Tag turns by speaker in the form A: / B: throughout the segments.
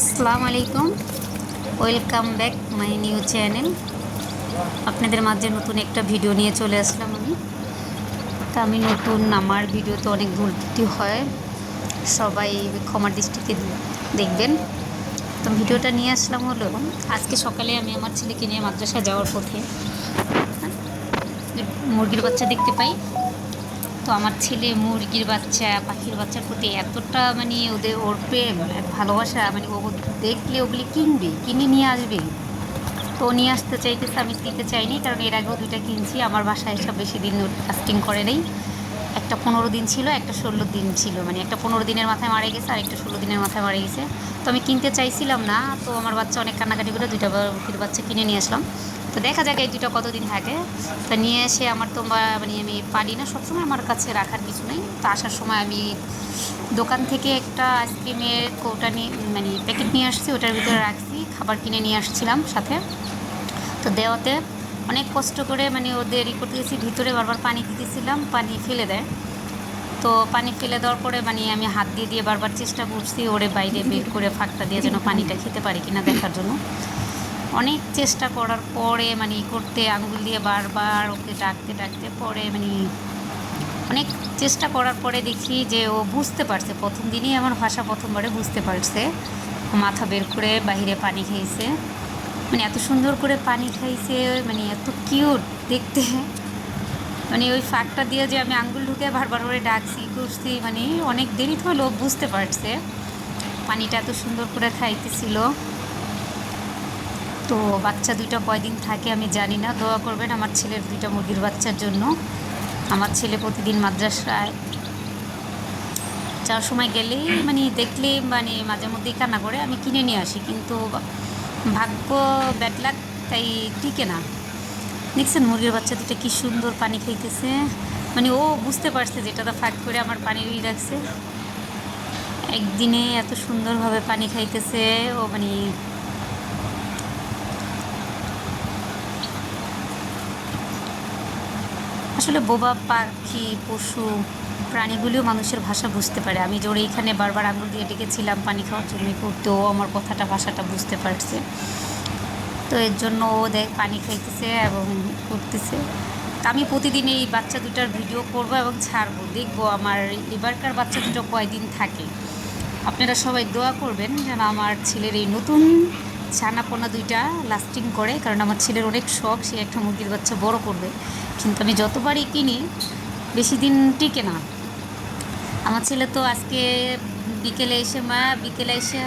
A: আসসালামু আলাইকুম, welcome back my new channel. আপনাদের মাঝে নতুন একটা ভিডিও নিয়ে চলে আসলাম আমি। তা আমি নতুন, আমার ভিডিওতে অনেক ভুল ত্রুটি হয়, সবাই ক্ষমার দৃষ্টিতে দেখবেন। তো ভিডিওটা নিয়ে আসলাম হলো, আজকে সকালে আমি আমার ছেলেকে নিয়ে মাদ্রাসা যাওয়ার পথে মুরগির বাচ্চা দেখতে পাই। তো আমার ছেলে মুরগির বাচ্চা, পাখির বাচ্চার প্রতি এতটা ওর প্রেম, ভালোবাসা, ও দেখলে ওগুলি কিনবে, কিনে নিয়ে আসবে। তো ও নিয়ে আসতে চাইতেছে, আমি দিতে চাইনি, কারণ এর আগেও দুইটা কিনছি। আমার বাসায় এসব বেশি দিন লাস্টিং করে নেই। একটা 15 দিন ছিল, একটা 16 দিন ছিল, একটা 15 দিনের মাথায় মারা গেছে আর একটা 16 দিনের মাথায় মারা গেছে। তো আমি কিনতে চাইছিলাম না, তো আমার বাচ্চা অনেক কান্নাকাটি করে দুইটা মুরগির বাচ্চা কিনে নিয়ে আসলাম। তো দেখা যাক এই দুটো কতদিন থাকে। তো নিয়ে এসে আমার তো আমি পারি না সবসময় আমার কাছে রাখার কিছু নেই। তো আসার সময় আমি দোকান থেকে একটা আইসক্রিমের কৌটা নিয়ে প্যাকেট নিয়ে আসছি, ওটার ভিতরে রাখছি, খাবার কিনে নিয়ে আসছিলাম সাথে। তো দেওয়াতে অনেক কষ্ট করে ওদের করতে গেছি, ভিতরে বারবার পানি দিতেছিলাম, পানি ফেলে দেয়। তো পানি ফেলে দেওয়ার পরে আমি হাত দিয়ে দিয়ে বারবার চেষ্টা করছি ওরে বাইরে বের করে ফাঁকটা দিয়ে যেন পানিটা খেতে পারি কিনা দেখার জন্য। অনেক চেষ্টা করার পরে করতে আঙ্গুল দিয়ে বারবার ওকে ডাকতে ডাকতে পরে অনেক চেষ্টা করার পরে দেখি যে ও বুঝতে পারছে। প্রথম দিনই আমার ভাষা প্রথমবারে বুঝতে পারছে। মাথা বের করে বাহিরে পানি খেয়েছে, এত সুন্দর করে পানি খাইছে, এত কিউট দেখতে। ওই ফাঁকটা দিয়ে যে আমি আঙ্গুল ঢুকে বারবার করে ডাকছি করছি, অনেক দেরি তো হলো, বুঝতে পারছে। পানিটা এত সুন্দর করে খাইতেছিল। তো বাচ্চা দুইটা কয়দিন থাকে আমি জানি না, দোয়া করবেন আমার ছেলের দুইটা মুরগির বাচ্চার জন্য। আমার ছেলে প্রতিদিন মাদ্রাসায় যাওয়ার সময় গেলেই দেখলেই মাঝে মধ্যেই কান্না করে, আমি কিনে নিয়ে আসি, কিন্তু ভাগ্য ব্যাড লাক, তাই টিকে না। দেখছেন মুরগির বাচ্চা দুটো কী সুন্দর পানি খাইতেছে, ও বুঝতে পারছে যেটা ফাঁক করে আমার পানি রাখছে। একদিনে এত সুন্দরভাবে পানি খাইতেছে ও, আসলে বোবা পাখি, পশু, প্রাণীগুলিও মানুষের ভাষা বুঝতে পারে। আমি জোরে এখানে বারবার আঙুল দিয়ে ডেকেছিলাম পানি খাওয়ার জন্য, করতেও আমার ভাষাটা বুঝতে পারছে। তো এর জন্য ও পানি খাইতেছে এবং করতেছে। তা আমি প্রতিদিন এই বাচ্চা দুটার ভিডিও করব এবং ছাড়বো, দেখবো আমার এবারকার বাচ্চা দুটো কয়দিন থাকে। আপনারা সবাই দোয়া করবেন যেন আমার ছেলের এই নতুন ছানাপোনা দুইটা লাস্টিং করে, কারণ আমার ছেলের অনেক শখ সে একটা মুরগির বাচ্চা বড় করবে, কিন্তু আমি যতবারই কিনি বেশি দিন টিকে না। আমার ছেলে তো আজকে বিকেলে এসে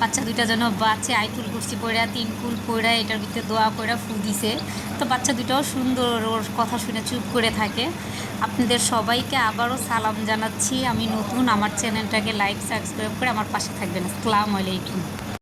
A: বাচ্চা দুইটা যেন বাচ্চা আইকুল কুর্সি পড়া 3 কুল পড়া এটার ভিতরে দোয়া করে ফু দিছে। তো বাচ্চা দুটাও সুন্দর, ওর কথা শুনে চুপ করে থাকে। আপনাদের সবাইকে আবারও সালাম জানাচ্ছি, আমি নতুন, আমার চ্যানেলটাকে লাইক সাবস্ক্রাইব করে আমার পাশে থাকবেন। আসসালামু আলাইকুম।